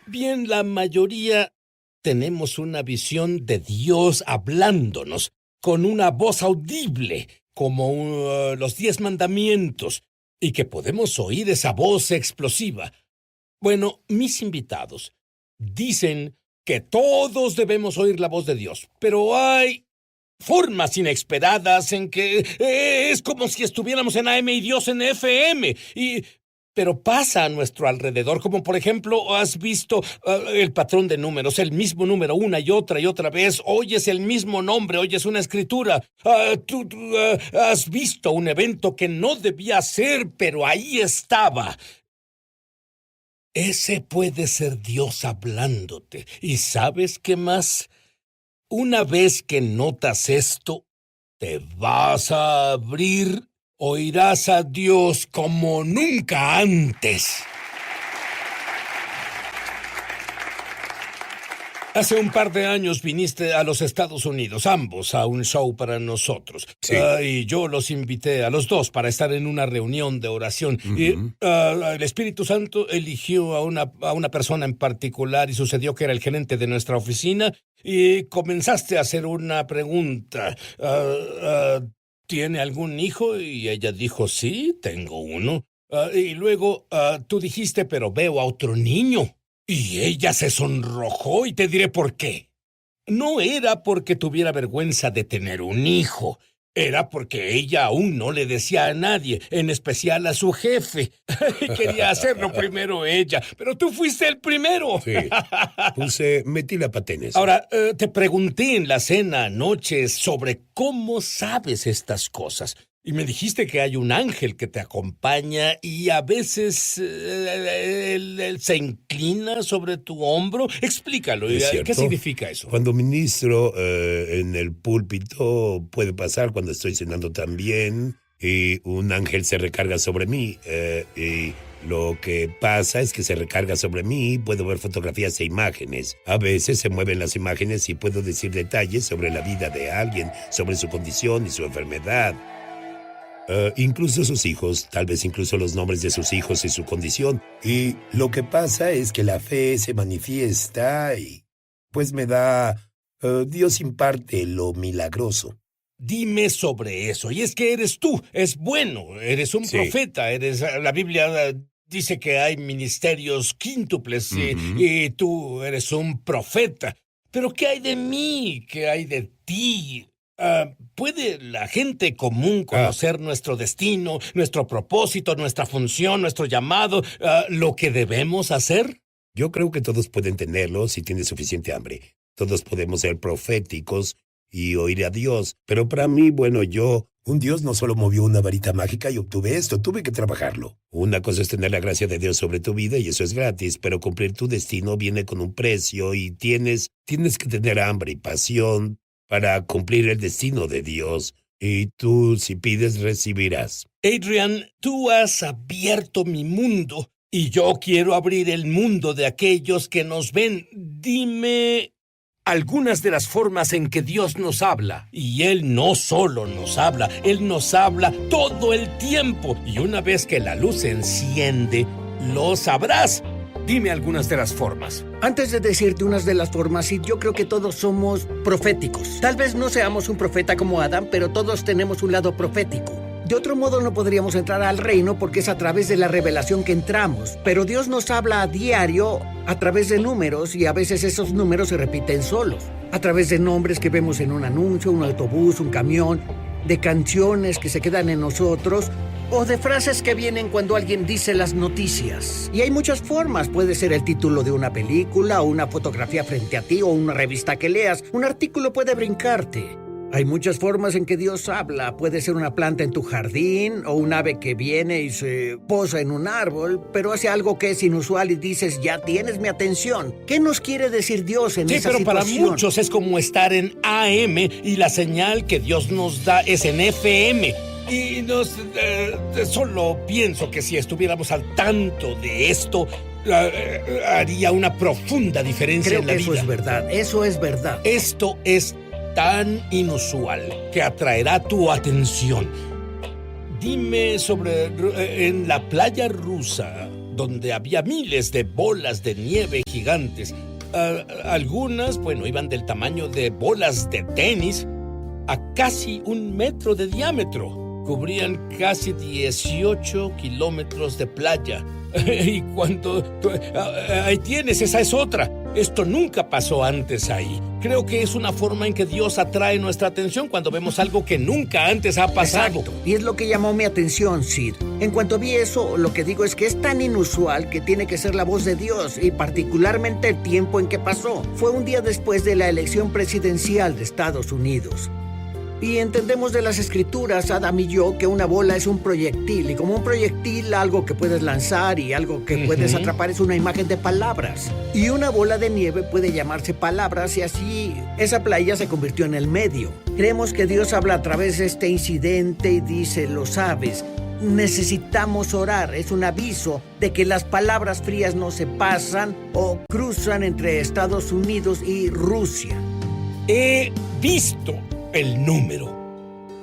Bien, la mayoría tenemos una visión de Dios hablándonos con una voz audible, como los 10 mandamientos, y que podemos oír esa voz explosiva. Bueno, mis invitados dicen que todos debemos oír la voz de Dios, pero hay formas inesperadas en que es como si estuviéramos en AM y Dios en FM, pero pasa a nuestro alrededor, como por ejemplo, has visto el patrón de números, el mismo número una y otra vez, oyes el mismo nombre, oyes una escritura, tú has visto un evento que no debía ser, pero ahí estaba. Ese puede ser Dios hablándote. ¿Y sabes qué más? Una vez que notas esto, te vas a abrir, oirás a Dios como nunca antes. Hace un par de años viniste a los Estados Unidos, ambos, a un show para nosotros. Sí. Y yo los invité a los dos para estar en una reunión de oración. Y el Espíritu Santo eligió a una persona en particular y sucedió que era el gerente de nuestra oficina y comenzaste a hacer una pregunta. ¿Tiene algún hijo? Y ella dijo, sí, tengo uno. Y luego tú dijiste, pero veo a otro niño. Y ella se sonrojó y te diré por qué. No era porque tuviera vergüenza de tener un hijo. Era porque ella aún no le decía a nadie, en especial a su jefe. Quería hacerlo primero ella, pero tú fuiste el primero. Sí, metí la pata en eso. Ahora, te pregunté en la cena anoche sobre cómo sabes estas cosas. Y me dijiste que hay un ángel que te acompaña y a veces él se inclina sobre tu hombro. Explícalo. ¿Qué significa eso? Cuando ministro en el púlpito puede pasar cuando estoy cenando también y un ángel se recarga sobre mí. Y lo que pasa es que se recarga sobre mí y puedo ver fotografías e imágenes. A veces se mueven las imágenes y puedo decir detalles sobre la vida de alguien, sobre su condición y su enfermedad. Incluso sus hijos, tal vez incluso los nombres de sus hijos y su condición. Y lo que pasa es que la fe se manifiesta y pues me da... Dios imparte lo milagroso. Dime sobre eso. Y es que eres tú, es bueno, eres un profeta, la Biblia dice que hay ministerios quíntuples y tú eres un profeta. Pero ¿qué hay de mí? ¿Qué hay de ti? ¿Puede la gente común conocer nuestro destino, nuestro propósito, nuestra función, nuestro llamado, lo que debemos hacer? Yo creo que todos pueden tenerlo si tienen suficiente hambre. Todos podemos ser proféticos y oír a Dios. Pero para mí, un Dios no solo movió una varita mágica y obtuve esto, tuve que trabajarlo. Una cosa es tener la gracia de Dios sobre tu vida y eso es gratis, pero cumplir tu destino viene con un precio y tienes que tener hambre y pasión para cumplir el destino de Dios. Y tú, si pides, recibirás. Adrian, tú has abierto mi mundo y yo quiero abrir el mundo de aquellos que nos ven. Dime algunas de las formas en que Dios nos habla. Y Él no solo nos habla, Él nos habla todo el tiempo. Y una vez que la luz se enciende, lo sabrás. Dime algunas de las formas. Antes de decirte unas de las formas, Sid, yo creo que todos somos proféticos. Tal vez no seamos un profeta como Adán, pero todos tenemos un lado profético. De otro modo no podríamos entrar al reino porque es a través de la revelación que entramos. Pero Dios nos habla a diario a través de números y a veces esos números se repiten solos. A través de nombres que vemos en un anuncio, un autobús, un camión, de canciones que se quedan en nosotros o de frases que vienen cuando alguien dice las noticias. Y hay muchas formas. Puede ser el título de una película o una fotografía frente a ti o una revista que leas. Un artículo puede brincarte. Hay muchas formas en que Dios habla. Puede ser una planta en tu jardín o un ave que viene y se posa en un árbol, pero hace algo que es inusual y dices, ya tienes mi atención. ¿Qué nos quiere decir Dios en esa situación? Sí, pero para muchos es como estar en AM y la señal que Dios nos da es en FM. Y solo pienso que si estuviéramos al tanto de esto, haría una profunda diferencia en la vida. Creo que eso es verdad. Esto es tan inusual que atraerá tu atención. Dime sobre en la playa rusa donde había miles de bolas de nieve gigantes. Algunas, iban del tamaño de bolas de tenis a casi 1 metro de diámetro. Cubrían casi 18 kilómetros de playa. Y ahí tienes, esa es otra. Esto nunca pasó antes ahí. Creo que es una forma en que Dios atrae nuestra atención cuando vemos algo que nunca antes ha pasado. Exacto. Y es lo que llamó mi atención, Sid. En cuanto vi eso, lo que digo es que es tan inusual que tiene que ser la voz de Dios, y particularmente el tiempo en que pasó. Fue un día después de la elección presidencial de Estados Unidos. Y entendemos de las escrituras, Adam y yo, que una bola es un proyectil. Y como un proyectil, algo que puedes lanzar y algo que puedes atrapar es una imagen de palabras. Y una bola de nieve puede llamarse palabras, y así esa playa se convirtió en el medio. Creemos que Dios habla a través de este incidente y dice: lo sabes, necesitamos orar. Es un aviso de que las palabras frías no se pasan o cruzan entre Estados Unidos y Rusia. He visto el número.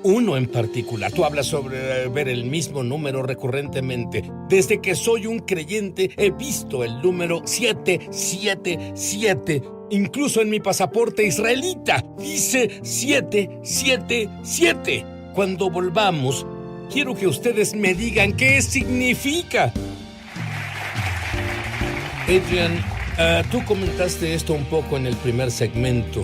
Uno en particular. Tú hablas sobre ver el mismo número recurrentemente. Desde que soy un creyente he visto el número 777. Incluso en mi pasaporte israelita dice 777. Cuando volvamos, quiero que ustedes me digan qué significa. Adrian, tú comentaste esto un poco en el primer segmento.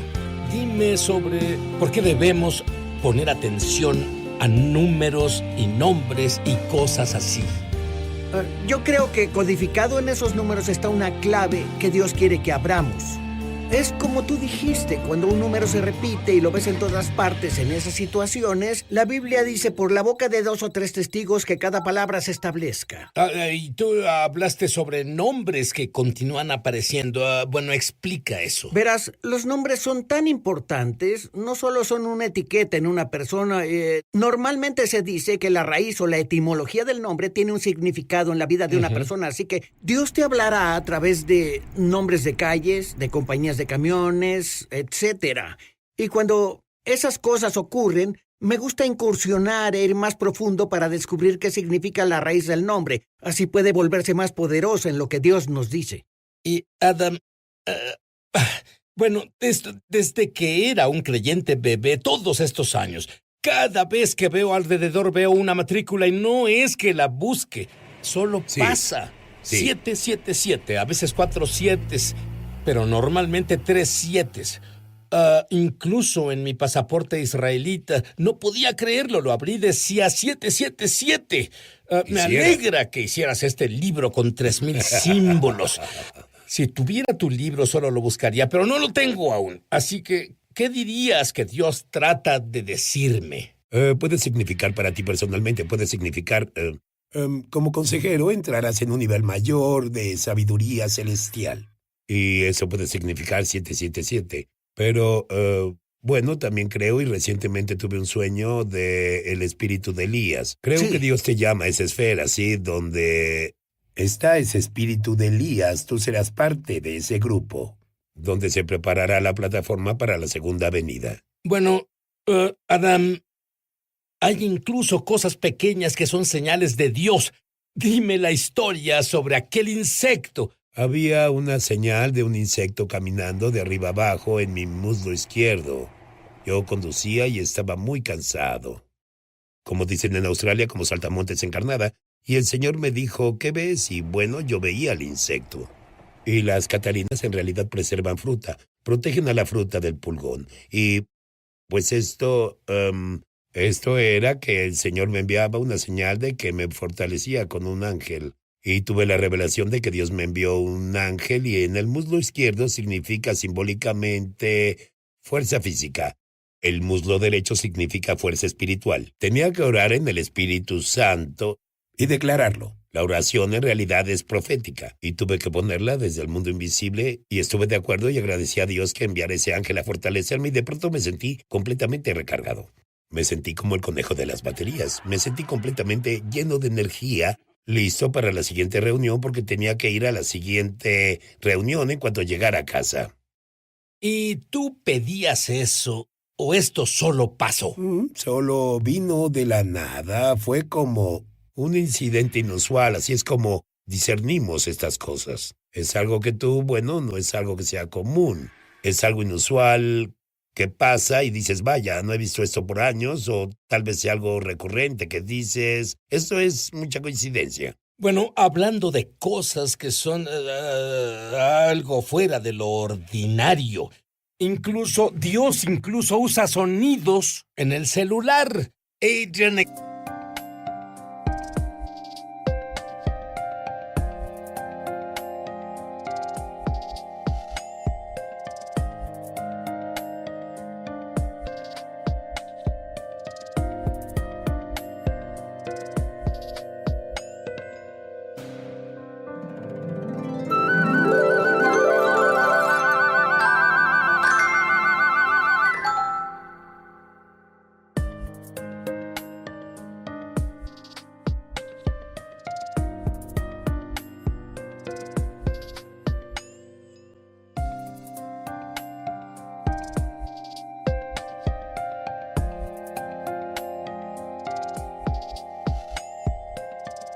Dime sobre por qué debemos poner atención a números y nombres y cosas así. Yo creo que codificado en esos números está una clave que Dios quiere que abramos. Es como tú dijiste, cuando un número se repite y lo ves en todas partes en esas situaciones, la Biblia dice: por la boca de 2 o 3 testigos que cada palabra se establezca. Y tú hablaste sobre nombres que continúan apareciendo. Explica eso. Verás, los nombres son tan importantes, no solo son una etiqueta en una persona. Normalmente se dice que la raíz o la etimología del nombre tiene un significado en la vida de una persona, así que Dios te hablará a través de nombres de calles, de compañías de camiones, etcétera. Y cuando esas cosas ocurren, me gusta incursionar e ir más profundo para descubrir qué significa la raíz del nombre. Así puede volverse más poderoso en lo que Dios nos dice. Y Adam, desde que era un creyente bebé, todos estos años, cada vez que veo alrededor veo una matrícula y no es que la busque, solo pasa. Sí. 777, a veces 4 7s, pero normalmente 3 7s. Incluso en mi pasaporte israelita, no podía creerlo, lo abrí, decía 777. Me alegra que hicieras este libro con 3,000 símbolos. Si tuviera tu libro solo lo buscaría, pero no lo tengo aún. Así que, ¿qué dirías que Dios trata de decirme? Puede significar para ti personalmente, puede significar... como consejero entrarás en un nivel mayor de sabiduría celestial. Y eso puede significar 777. Pero, también creo, y recientemente tuve un sueño de el espíritu de Elías. Creo que Dios te llama a esa esfera, ¿sí? Donde está ese espíritu de Elías, tú serás parte de ese grupo, donde se preparará la plataforma para la segunda venida. Adam, hay incluso cosas pequeñas que son señales de Dios. Dime la historia sobre aquel insecto. Había una señal de un insecto caminando de arriba abajo en mi muslo izquierdo. Yo conducía y estaba muy cansado. Como dicen en Australia, como saltamontes encarnada, y el Señor me dijo, ¿qué ves? Y yo veía el insecto. Y las catalinas en realidad preservan fruta, protegen a la fruta del pulgón. Y pues esto era que el Señor me enviaba una señal de que me fortalecía con un ángel. Y tuve la revelación de que Dios me envió un ángel y en el muslo izquierdo significa simbólicamente fuerza física. El muslo derecho significa fuerza espiritual. Tenía que orar en el Espíritu Santo y declararlo. La oración en realidad es profética y tuve que ponerla desde el mundo invisible y estuve de acuerdo y agradecí a Dios que enviara ese ángel a fortalecerme y de pronto me sentí completamente recargado. Me sentí como el conejo de las baterías. Me sentí completamente lleno de energía, listo para la siguiente reunión porque tenía que ir a la siguiente reunión en cuanto llegara a casa. ¿Y tú pedías eso o esto solo pasó? Solo vino de la nada. Fue como un incidente inusual. Así es como discernimos estas cosas. Es algo que tú, bueno, no es algo que sea común. Es algo inusual que pasa y dices, vaya, no he visto esto por años, o tal vez sea algo recurrente que dices, esto es mucha coincidencia. Bueno, hablando de cosas que son algo fuera de lo ordinario, Dios usa sonidos en el celular. Adrian,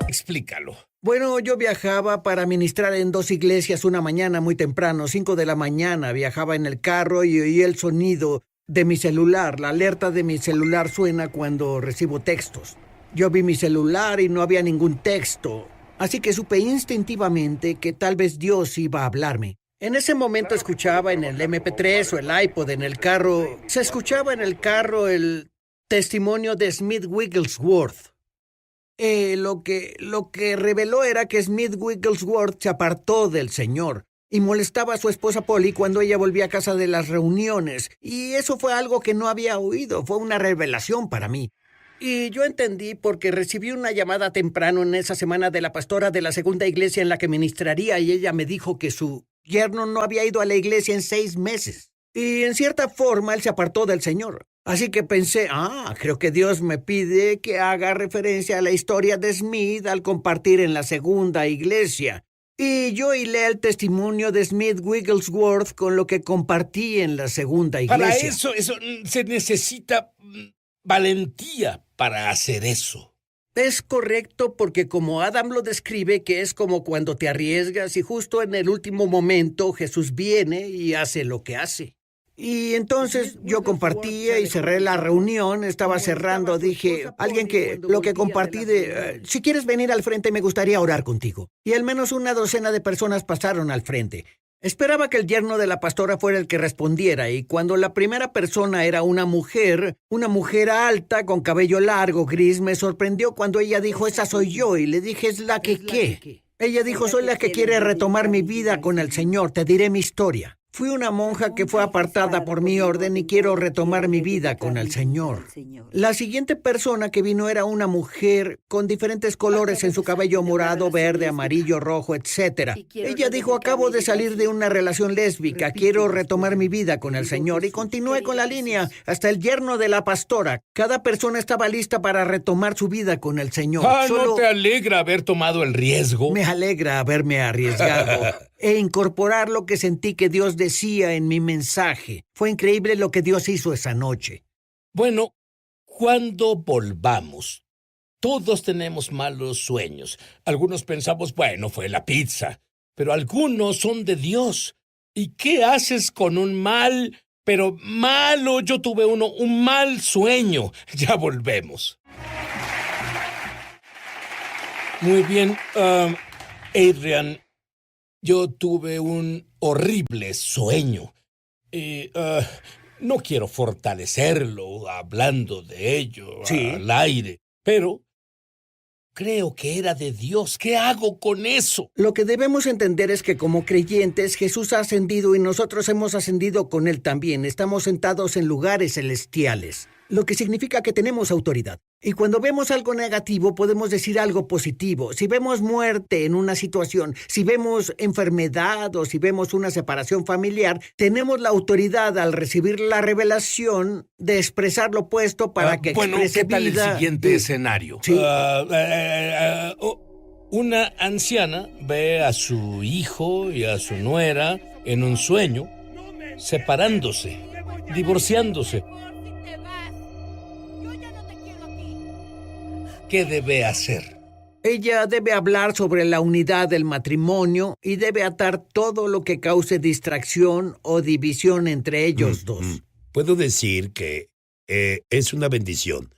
explícalo. Bueno, yo viajaba para ministrar en 2 iglesias una mañana muy temprano, 5 de la mañana. Viajaba en el carro y oí el sonido de mi celular. La alerta de mi celular suena cuando recibo textos. Yo vi mi celular y no había ningún texto, así que supe instintivamente que tal vez Dios iba a hablarme. En ese momento escuchaba en el MP3 o el iPod en el carro, se escuchaba en el carro el testimonio de Smith Wigglesworth. Lo que reveló era que Smith Wigglesworth se apartó del Señor y molestaba a su esposa Polly cuando ella volvía a casa de las reuniones. Y eso fue algo que no había oído, fue una revelación para mí. Y yo entendí porque recibí una llamada temprano en esa semana de la pastora de la segunda iglesia en la que ministraría y ella me dijo que su yerno no había ido a la iglesia en 6 meses. Y en cierta forma él se apartó del Señor. Así que pensé, creo que Dios me pide que haga referencia a la historia de Smith al compartir en la segunda iglesia. Y yo hilé el testimonio de Smith Wigglesworth con lo que compartí en la segunda iglesia. Para eso se necesita valentía para hacer eso. Es correcto porque como Adam lo describe, que es como cuando te arriesgas y justo en el último momento Jesús viene y hace lo que hace. Y entonces yo compartía y cerré la reunión, estaba cerrando, dije, alguien que lo que compartí si quieres venir al frente me gustaría orar contigo. Y al menos una docena de personas pasaron al frente. Esperaba que el yerno de la pastora fuera el que respondiera, y cuando la primera persona era una mujer alta con cabello largo, gris, me sorprendió cuando ella dijo, esa soy yo, y le dije, ¿es la que qué? Ella dijo, soy la que quiere retomar mi vida con el Señor, te diré mi historia. Fui una monja que fue apartada por mi orden y quiero retomar mi vida con el Señor. La siguiente persona que vino era una mujer con diferentes colores en su cabello morado, verde, amarillo, rojo, etc. Ella dijo, acabo de salir de una relación lésbica, quiero retomar mi vida con el Señor. Y continué con la línea hasta el yerno de la pastora. Cada persona estaba lista para retomar su vida con el Señor. ¿No te alegra haber tomado el riesgo? Me alegra haberme arriesgado e incorporar lo que sentí que Dios decía en mi mensaje. Fue increíble lo que Dios hizo esa noche. Bueno, cuando volvamos, todos tenemos malos sueños. Algunos pensamos, bueno, fue la pizza, pero algunos son de Dios. ¿Y qué haces con un mal, pero malo? Yo tuve un mal sueño. Ya volvemos. Muy bien, Adrian. Yo tuve un horrible sueño y no quiero fortalecerlo hablando de ello al aire, pero creo que era de Dios. ¿Qué hago con eso? Lo que debemos entender es que como creyentes Jesús ha ascendido y nosotros hemos ascendido con Él también. Estamos sentados en lugares celestiales, lo que significa que tenemos autoridad. Y cuando vemos algo negativo, podemos decir algo positivo. Si vemos muerte en una situación, si vemos enfermedad o si vemos una separación familiar, tenemos la autoridad al recibir la revelación de expresar lo opuesto para que exprese ¿qué tal vida? El siguiente escenario? Sí. Una anciana ve a su hijo y a su nuera en un sueño, separándose, divorciándose. ¿Qué debe hacer? Ella debe hablar sobre la unidad del matrimonio y debe atar todo lo que cause distracción o división entre ellos dos. Puedo decir que es una bendición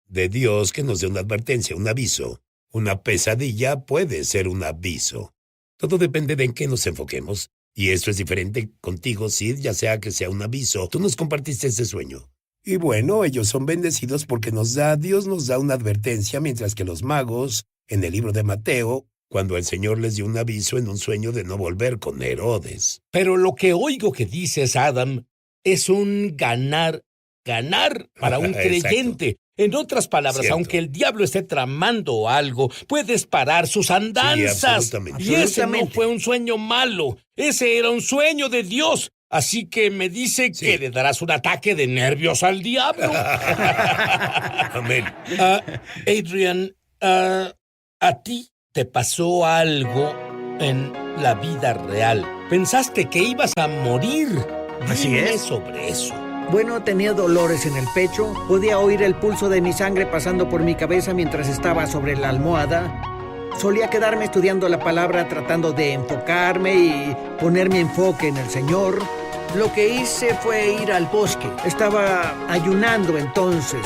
de Dios que nos dé una advertencia, un aviso. Una pesadilla puede ser un aviso. Todo depende de en qué nos enfoquemos. Y esto es diferente contigo, Sid, ya sea que sea un aviso. Tú nos compartiste ese sueño. Y bueno, ellos son bendecidos porque Dios nos da una advertencia, mientras que los magos, en el libro de Mateo, cuando el Señor les dio un aviso en un sueño de no volver con Herodes. Pero lo que oigo que dices, Adam, es un ganar para un creyente. En otras palabras, Cierto. aunque el diablo esté tramando algo, puedes parar sus andanzas. Sí, absolutamente. Y ese no fue un sueño malo, ese era un sueño de Dios. Así que me dice que le darás un ataque de nervios al diablo. Amén. Adrian, ¿a ti te pasó algo en la vida real? ¿Pensaste que ibas a morir? Así Dime es. sobre eso. Bueno, tenía dolores en el pecho, podía oír el pulso de mi sangre pasando por mi cabeza mientras estaba sobre la almohada. Solía quedarme estudiando la palabra, tratando de enfocarme y poner mi enfoque en el Señor. Lo que hice fue ir al bosque. Estaba ayunando entonces.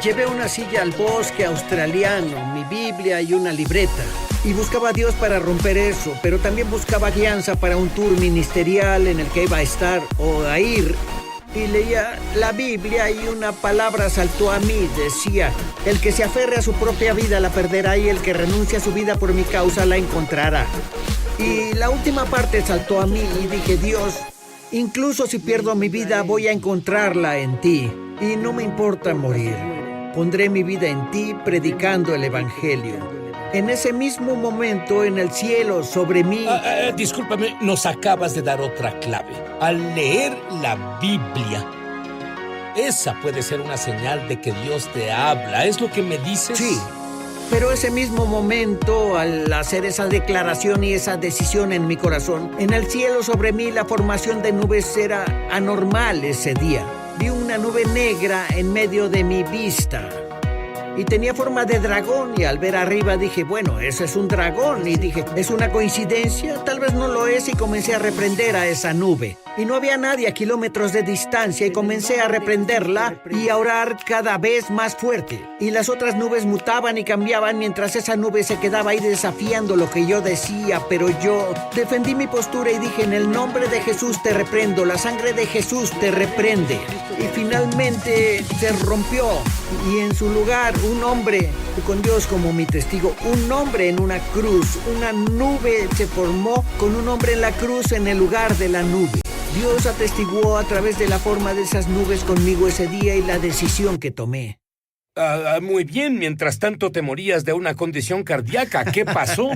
Llevé una silla al bosque australiano, mi Biblia y una libreta. Y buscaba a Dios para romper eso, pero también buscaba guianza para un tour ministerial en el que iba a estar o a ir. Y leía la Biblia y una palabra saltó a mí. Decía, el que se aferre a su propia vida la perderá y el que renuncie a su vida por mi causa la encontrará. Y la última parte saltó a mí y dije, Dios, incluso si pierdo mi vida voy a encontrarla en ti. Y no me importa morir. Pondré mi vida en ti predicando el Evangelio. En ese mismo momento, en el cielo, sobre mí... Discúlpame, nos acabas de dar otra clave. Al leer la Biblia, esa puede ser una señal de que Dios te habla. ¿Es lo que me dices? Sí, pero ese mismo momento, al hacer esa declaración y esa decisión en mi corazón, en el cielo sobre mí la formación de nubes era anormal ese día. Vi una nube negra en medio de mi vista. Y tenía forma de dragón y al ver arriba dije, bueno, ese es un dragón. Y dije, ¿es una coincidencia? Tal vez no lo es y comencé a reprender a esa nube. Y no había nadie a kilómetros de distancia y comencé a reprenderla y a orar cada vez más fuerte. Y las otras nubes mutaban y cambiaban mientras esa nube se quedaba ahí desafiando lo que yo decía. Pero yo defendí mi postura y dije, en el nombre de Jesús te reprendo, la sangre de Jesús te reprende. Y finalmente se rompió y en su lugar un hombre, con Dios como mi testigo, un hombre en una cruz, una nube se formó con un hombre en la cruz en el lugar de la nube. Dios atestiguó a través de la forma de esas nubes conmigo ese día y la decisión que tomé. Muy bien, mientras tanto te morías de una condición cardíaca. ¿Qué pasó?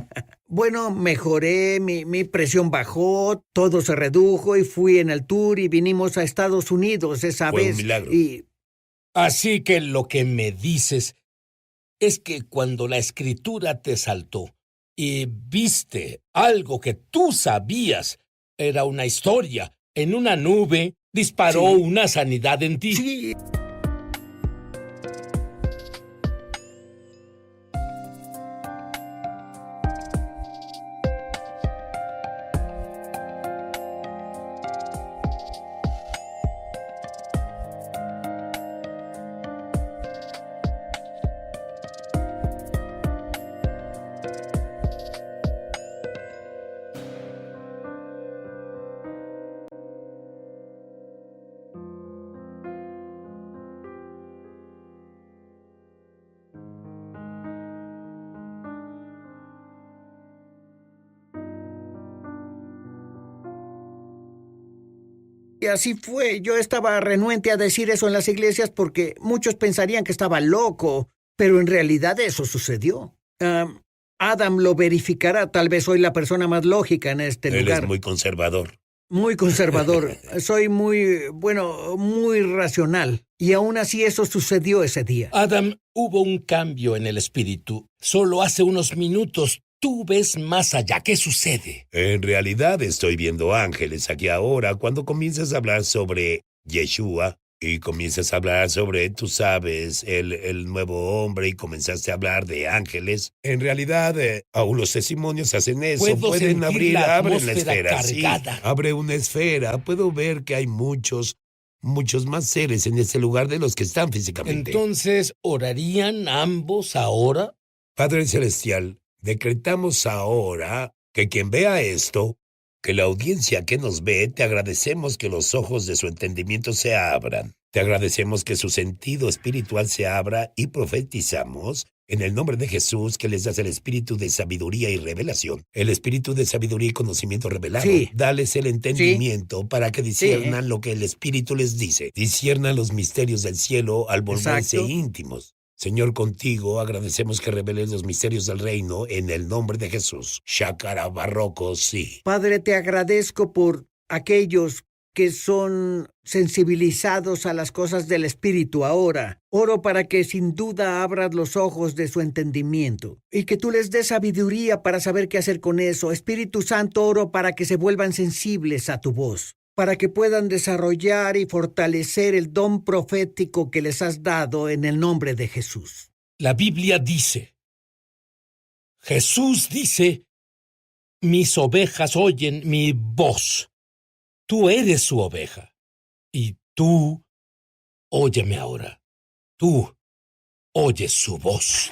Bueno, mejoré, mi presión bajó, todo se redujo y fui en el tour y vinimos a Estados Unidos esa Fue vez. un milagro. Así que lo que me dices es que cuando la escritura te saltó y viste algo que tú sabías, era una historia, en una nube disparó una sanidad en ti. Sí. Y así fue. Yo estaba renuente a decir eso en las iglesias porque muchos pensarían que estaba loco, pero en realidad eso sucedió. Adam lo verificará. Tal vez soy la persona más lógica en este Él lugar. es muy conservador. Muy conservador. Soy muy racional. Y aún así eso sucedió ese día. Adam, hubo un cambio en el espíritu. Solo hace unos minutos tú ves más allá. ¿Qué sucede? En realidad estoy viendo ángeles aquí ahora. Cuando comienzas a hablar sobre Yeshua, y comienzas a hablar sobre, tú sabes, el nuevo hombre y comenzaste a hablar de ángeles. En realidad, aún los testimonios hacen eso. Pueden abren la esfera, cargada. Sí, abre una esfera. Puedo ver que hay muchos más seres en ese lugar de los que están físicamente. Entonces, ¿orarían ambos ahora? Padre Celestial, decretamos ahora que quien vea esto, que la audiencia que nos ve, te agradecemos que los ojos de su entendimiento se abran. Te agradecemos que su sentido espiritual se abra y profetizamos en el nombre de Jesús que les das el espíritu de sabiduría y revelación. El espíritu de sabiduría y conocimiento revelado. Sí. Dales el entendimiento para que disciernan lo que el espíritu les dice. Disciernan los misterios del cielo al volverse íntimos. Señor, contigo agradecemos que reveles los misterios del reino en el nombre de Jesús. Shakara Barroco, sí. Padre, te agradezco por aquellos que son sensibilizados a las cosas del Espíritu ahora. Oro para que sin duda abras los ojos de su entendimiento y que tú les des sabiduría para saber qué hacer con eso. Espíritu Santo, oro para que se vuelvan sensibles a tu voz, para que puedan desarrollar y fortalecer el don profético que les has dado en el nombre de Jesús. La Biblia dice, Jesús dice, mis ovejas oyen mi voz. Tú eres su oveja, y tú, óyeme ahora. Tú oyes su voz.